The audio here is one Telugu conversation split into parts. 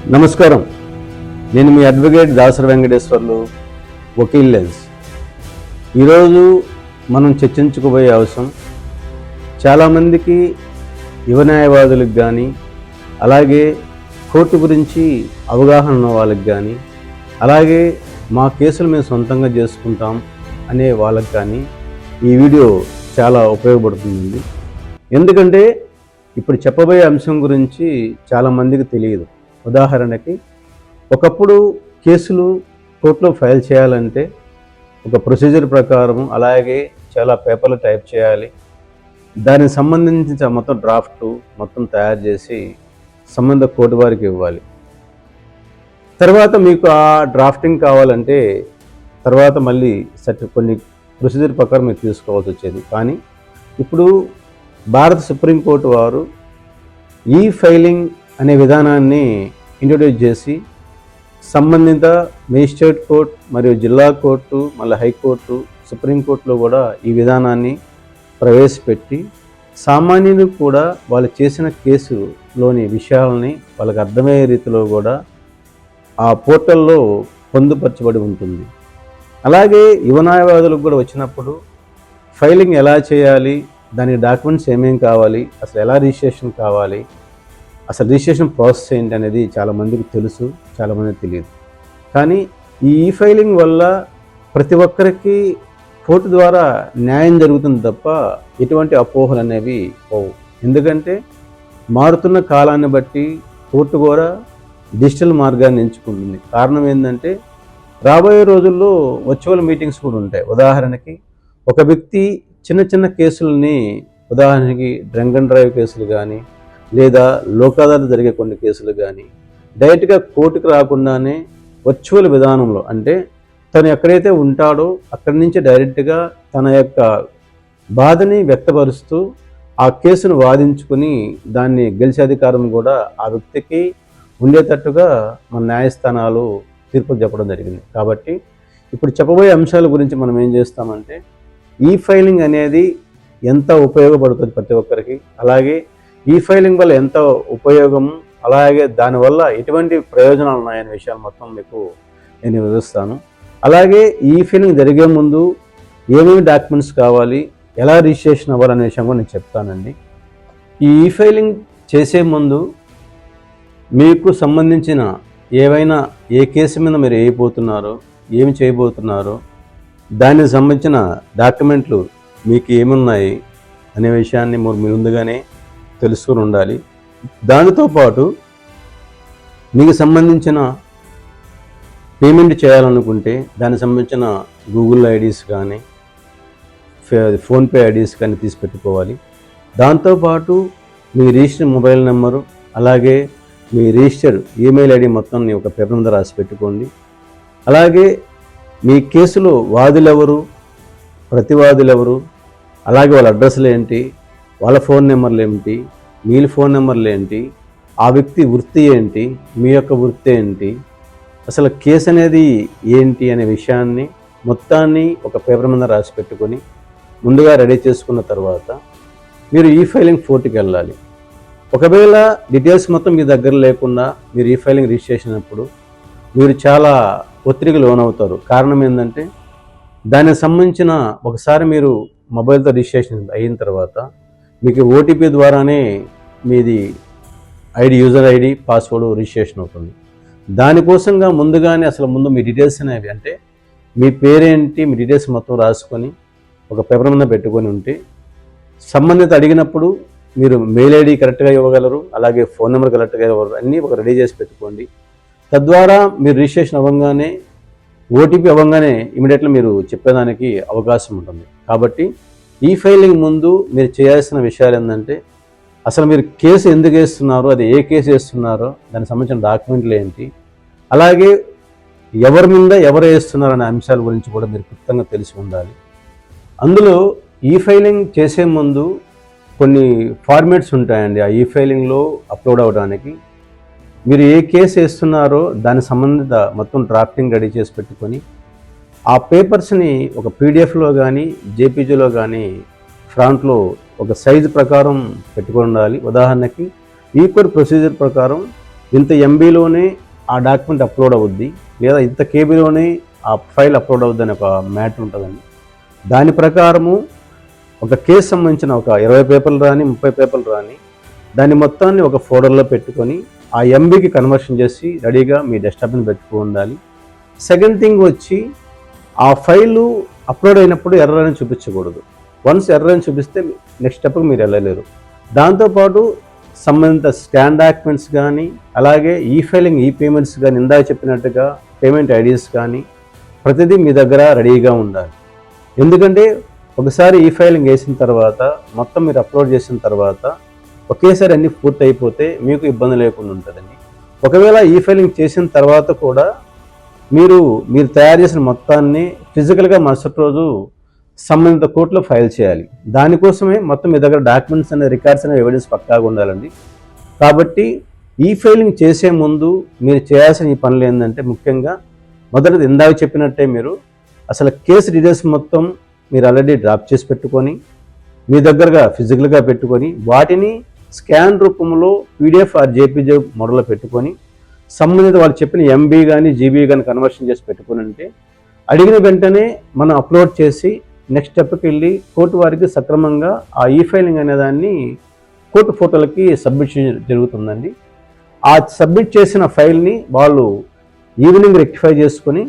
నమస్కారం. నేను మీ అడ్వకేట్ దాసరి వెంకటేశ్వర్లు, వకీల్ లెన్స్. ఈరోజు మనం చర్చించుకోబోయే అంశం చాలామందికి యువ న్యాయవాదులకు కానీ, అలాగే కోర్టు గురించి అవగాహన ఉన్న వాళ్ళకి కానీ, అలాగే మా కేసులు మేము సొంతంగా చేసుకుంటాం అనే వాళ్ళకి కానీ ఈ వీడియో చాలా ఉపయోగపడుతుంది. ఎందుకంటే ఇప్పుడు చెప్పబోయే అంశం గురించి చాలామందికి తెలియదు. ఉదాహరణకి, ఒకప్పుడు కేసులు కోర్టులో ఫైల్ చేయాలంటే ఒక ప్రొసీజర్ ప్రకారం అలాగే చాలా పేపర్లు టైప్ చేయాలి. దానికి సంబంధించిన మొత్తం డ్రాఫ్ట్ మొత్తం తయారు చేసి సంబంధ కోర్టు వారికి ఇవ్వాలి. తర్వాత మీకు ఆ డ్రాఫ్టింగ్ కావాలంటే తర్వాత మళ్ళీ కొన్ని ప్రొసీజర్ ప్రకారం మీరు తీసుకోవాల్సి వచ్చేది. కానీ ఇప్పుడు భారత సుప్రీంకోర్టు వారు ఈ ఫైలింగ్ అనే విధానాన్ని ఇంట్రొడ్యూస్ చేసి సంబంధిత మేజిస్ట్రేట్ కోర్టు మరియు జిల్లా కోర్టు, మళ్ళీ హైకోర్టు, సుప్రీంకోర్టులో కూడా ఈ విధానాన్ని ప్రవేశపెట్టి సామాన్యులకు కూడా వాళ్ళు చేసిన కేసులోని విషయాలని వాళ్ళకి అర్థమయ్యే రీతిలో కూడా ఆ పోర్టల్లో పొందుపరచబడి ఉంటుంది. అలాగే యువ న్యాయవాదులకు కూడా వచ్చినప్పుడు ఫైలింగ్ ఎలా చేయాలి, దానికి డాక్యుమెంట్స్ ఏమేమి కావాలి, అసలు ఎలా రిజిస్ట్రేషన్ కావాలి, అసలు రిజిస్ట్రేషన్ ప్రాసెస్ ఏంటి అనేది చాలామందికి తెలుసు, చాలామందికి తెలియదు. కానీ ఈ ఫైలింగ్ వల్ల ప్రతి ఒక్కరికి కోర్టు ద్వారా న్యాయం జరుగుతుంది తప్ప ఎటువంటి అపోహలు అనేవి పోవు. ఎందుకంటే మారుతున్న కాలాన్ని బట్టి కోర్టు కూడా డిజిటల్ మార్గాన్ని ఎంచుకుంటుంది. కారణం ఏంటంటే రాబోయే రోజుల్లో వర్చువల్ మీటింగ్స్ కూడా ఉంటాయి. ఉదాహరణకి, ఒక వ్యక్తి చిన్న చిన్న కేసులని, ఉదాహరణకి డ్రంక్ అండ్ డ్రైవ్ కేసులు కానీ, లేదా లోక్ అదాలత్ జరిగే కొన్ని కేసులు కానీ డైరెక్ట్గా కోర్టుకు రాకుండానే వర్చువల్ విధానంలో, అంటే తను ఎక్కడైతే ఉంటాడో అక్కడి నుంచి డైరెక్ట్గా తన యొక్క బాధని వ్యక్తపరుస్తూ ఆ కేసును వాదించుకుని దాన్ని గెలిచే అధికారం కూడా ఆ వ్యక్తికి ఉండేటట్టుగా మన న్యాయస్థానాలు తీర్పులు చెప్పడం జరిగింది. కాబట్టి ఇప్పుడు చెప్పబోయే అంశాల గురించి మనం ఏం చేస్తామంటే, ఈ ఫైలింగ్ అనేది ఎంత ఉపయోగపడుతుంది ప్రతి ఒక్కరికి, అలాగే ఈ ఫైలింగ్ వల్ల ఎంత ఉపయోగం, అలాగే దానివల్ల ఎటువంటి ప్రయోజనాలు ఉన్నాయనే విషయాలు మొత్తం మీకు నేను వివరిస్తాను. అలాగే ఈ ఫైలింగ్ జరిగే ముందు ఏమేమి డాక్యుమెంట్స్ కావాలి, ఎలా రిజిస్ట్రేషన్ అవ్వాలనే విషయం కూడా నేను చెప్తానండి. ఈ ఫైలింగ్ చేసే ముందు మీకు సంబంధించిన ఏవైనా ఏ కేసు మీద మీరు వేయబోతున్నారో, ఏమి చేయబోతున్నారో, దానికి సంబంధించిన డాక్యుమెంట్లు మీకు ఏమున్నాయి అనే విషయాన్ని మీరు ముందుగానే తెలుసుకుని ఉండాలి. దానితో పాటు మీకు సంబంధించిన పేమెంట్ చేయాలనుకుంటే దానికి సంబంధించిన గూగుల్ ఐడీస్ కానీ, ఫోన్పే ఐడీస్ కానీ తీసి పెట్టుకోవాలి. దాంతోపాటు మీ రిజిస్టర్ మొబైల్ నెంబరు, అలాగే మీ రిజిస్టర్ ఈమెయిల్ ఐడి మొత్తం ఒక పేపర్ మీద రాసి పెట్టుకోండి. అలాగే మీ కేసులో వాదులెవరు, ప్రతివాదులెవరు, అలాగే వాళ్ళ అడ్రస్లు ఏంటి, వాళ్ళ ఫోన్ నెంబర్లు ఏమిటి, మీ ఫోన్ నెంబర్లు ఏంటి, ఆ వ్యక్తి వృత్తి ఏంటి, మీ యొక్క వృత్తి ఏంటి, అసలు కేసు అనేది ఏంటి అనే విషయాన్ని మొత్తాన్ని ఒక పేపర్ మీద రాసి పెట్టుకొని ముందుగా రెడీ చేసుకున్న తర్వాత మీరు ఈ ఫైలింగ్ కోర్టుకి వెళ్ళాలి. ఒకవేళ డీటెయిల్స్ మొత్తం మీ దగ్గర లేకుండా మీరు ఈ ఫైలింగ్ రిజిస్ట్రేషన్ అప్పుడు మీరు చాలా ఒత్తిడికి లోనవుతారు. కారణం ఏంటంటే దానికి సంబంధించిన ఒకసారి మీరు మొబైల్తో రిజిస్ట్రేషన్ అయిన తర్వాత మీకు ఓటీపీ ద్వారానే మీది యూజర్ ఐడి, పాస్వర్డ్ రిజిస్ట్రేషన్ అవుతుంది. దానికోసంగా ముందుగానే అసలు ముందు మీ డీటెయిల్స్ అనేవి, అంటే మీ పేరేంటి, మీ డీటెయిల్స్ మొత్తం రాసుకొని ఒక పేపర్ మీద పెట్టుకొని ఉంటే సంబంధిత అడిగినప్పుడు మీరు మెయిల్ ఐడి కరెక్ట్గా ఇవ్వగలరు, అలాగే ఫోన్ నెంబర్ కరెక్ట్గా ఇవ్వగలరు, అన్నీ ఒక రెడీ చేసి పెట్టుకోండి. తద్వారా మీరు రిజిస్ట్రేషన్ అవ్వగానే, ఓటీపీ అవ్వగానే ఇమీడియట్గా మీరు చెప్పేదానికి అవకాశం ఉంటుంది. కాబట్టి ఈ ఫైలింగ్ ముందు మీరు చేయాల్సిన విషయాలు ఏంటంటే, అసలు మీరు కేసు ఎందుకు వేస్తున్నారో, అది ఏ కేసు వేస్తున్నారో, దానికి సంబంధించిన డాక్యుమెంట్లు ఏంటి, అలాగే ఎవరి మీద ఎవరు వేస్తున్నారు అనే అంశాల గురించి కూడా మీరు క్లుప్తంగా తెలిసి ఉండాలి. అందులో ఈ ఫైలింగ్ చేసే ముందు కొన్ని ఫార్మేట్స్ ఉంటాయండి. ఆ ఈ ఫైలింగ్లో అప్లోడ్ అవ్వడానికి మీరు ఏ కేసు వేస్తున్నారో దాని సంబంధిత మొత్తం డ్రాఫ్టింగ్ రెడీ చేసి పెట్టుకొని ఆ పేపర్స్ని ఒక పీడిఎఫ్లో కానీ, జేపీజీలో కానీ ఫ్రంట్లో ఒక సైజు ప్రకారం పెట్టుకొని ఉండాలి. ఉదాహరణకి ఈక్వల్ ప్రొసీజర్ ప్రకారం ఇంత ఎంబీలోనే ఆ డాక్యుమెంట్ అప్లోడ్ అవుద్ది, లేదా ఇంత కేబీలోనే ఆ ఫైల్ అప్లోడ్ అవుద్ది అని ఒక మ్యాటర్ ఉంటుందండి. దాని ప్రకారము ఒక కేసు సంబంధించిన ఒక 20 పేపర్లు రాని 30 పేపర్లు రాని దాన్ని మొత్తాన్ని ఒక ఫోల్డర్లో పెట్టుకొని ఆ ఎంబీకి కన్వర్షన్ చేసి రెడీగా మీ డెస్క్టాప్ని పెట్టుకో ఉండాలి. సెకండ్ థింగ్ వచ్చి ఆ ఫైలు అప్లోడ్ అయినప్పుడు ఎర్రర్ అని చూపించకూడదు. వన్స్ ఎర్రర్ అని చూపిస్తే నెక్స్ట్ స్టెప్కి మీరు వెళ్ళలేరు. దాంతోపాటు సంబంధిత స్కాన్ డాక్యుమెంట్స్ కానీ, అలాగే ఈ ఫైలింగ్ ఈ పేమెంట్స్ కానీ, ఇందాక చెప్పినట్టుగా పేమెంట్ ఐడీస్ కానీ ప్రతిదీ మీ దగ్గర రెడీగా ఉండాలి. ఎందుకంటే ఒకసారి ఈ ఫైలింగ్ వేసిన తర్వాత మొత్తం మీరు అప్లోడ్ చేసిన తర్వాత ఒకేసారి అన్నీ పూర్తి అయిపోతే మీకు ఇబ్బంది లేకుండా ఉంటుందండి. ఒకవేళ ఈ ఫైలింగ్ చేసిన తర్వాత కూడా మీరు తయారు చేసిన మొత్తాన్ని ఫిజికల్గా మరుసటి రోజు సంబంధిత కోర్టులో ఫైల్ చేయాలి. దానికోసమే మొత్తం మీ దగ్గర డాక్యుమెంట్స్ అనే రికార్డ్స్ అనే ఎవిడెన్స్ పక్కాగా ఉండాలండి. కాబట్టి ఈ ఫైలింగ్ చేసే ముందు మీరు చేయాల్సిన ఈ పనులు ఏంటంటే, ముఖ్యంగా మొదటిది ఇందాక చెప్పినట్టే మీరు అసలు కేసు డీటెయిల్స్ మొత్తం మీరు ఆల్రెడీ డ్రాప్ చేసి పెట్టుకొని మీ దగ్గరగా ఫిజికల్గా పెట్టుకొని వాటిని స్కాన్ రూపంలో పీడిఎఫ్ ఆర్ జేపీజీ మోడల్లో పెట్టుకొని సంబంధిత వాళ్ళు చెప్పిన ఎంబీ కానీ జీబీ కానీ కన్వర్షన్ చేసి పెట్టుకుని ఉంటే అడిగిన వెంటనే మనం అప్లోడ్ చేసి నెక్స్ట్ స్టెప్కి వెళ్ళి కోర్టు వారికి సక్రమంగా ఆ ఈ ఫైలింగ్ అనే దాన్ని కోర్టు ఫోటోలకి సబ్మిట్ జరుగుతుందండి. ఆ సబ్మిట్ చేసిన ఫైల్ని వాళ్ళు ఈవినింగ్ రెక్టిఫై చేసుకొని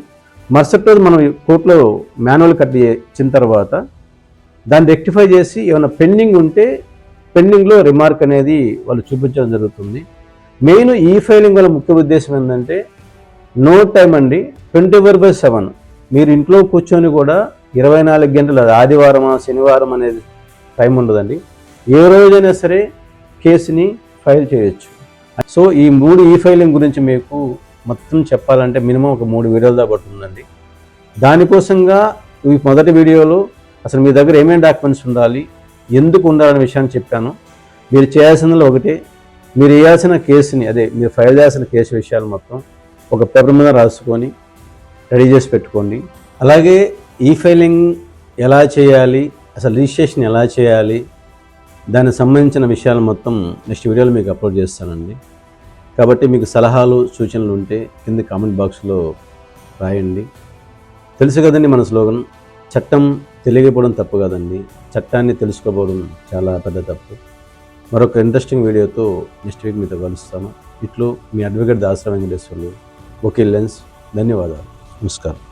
మరుసటి రోజు మనం కోర్టులో మాన్యువల్ కట్ ఇచ్చిన తర్వాత దాన్ని రెక్టిఫై చేసి ఏమైనా పెండింగ్ ఉంటే పెండింగ్లో రిమార్క్ అనేది వాళ్ళు చూపించడం జరుగుతుంది. మెయిన్ ఈ ఫైలింగ్ వల్ల ముఖ్య ఉద్దేశం ఏంటంటే నో టైం అండి. 24/7 మీరు ఇంట్లో కూర్చొని కూడా 24 గంటలు, ఆదివారం శనివారం అనేది టైం ఉండదండి. ఏ రోజైనా సరే కేసుని ఫైల్ చేయొచ్చు. సో ఈ 3 ఈ ఫైలింగ్ గురించి మీకు మొత్తం చెప్పాలంటే మినిమం ఒక 3 వీడియోలు దాకా పడుతుందండి. దానికోసంగా ఈ మొదటి వీడియోలో అసలు మీ దగ్గర ఏమేమి డాక్యుమెంట్స్ ఉండాలి, ఎందుకు ఉండాలనే విషయాన్ని చెప్పాను. మీరు చేయాల్సిందిలో ఒకటే, మీరు వేయాల్సిన కేసుని, అదే మీరు ఫైల్ చేయాల్సిన కేసు విషయాలు మొత్తం ఒక పేపర్ మీద రాసుకొని రెడీ చేసి పెట్టుకోండి. అలాగే ఈ ఫైలింగ్ ఎలా చేయాలి, అసలు రిజిస్ట్రేషన్ ఎలా చేయాలి, దానికి సంబంధించిన విషయాలు మొత్తం నెక్స్ట్ వీడియోలో మీకు అప్లోడ్ చేస్తానండి. కాబట్టి మీకు సలహాలు సూచనలు ఉంటే కింద కామెంట్ బాక్స్లో రాయండి. తెలుసు కదండి మన స్లోగన్, చట్టం తెలియకపోవడం తప్పు కాదండి, చట్టాన్ని తెలుసుకోవడం చాలా పెద్ద తప్పు. మరొక ఇంట్రెస్టింగ్ వీడియోతో నెక్స్ట్ వీక్ మీతో కలుస్తాను. ఇట్లు మీ అడ్వకేట్ దాసరి వెంకటేశ్వర్లు, వకీల్ లెన్స్. ధన్యవాదాలు. నమస్కారం.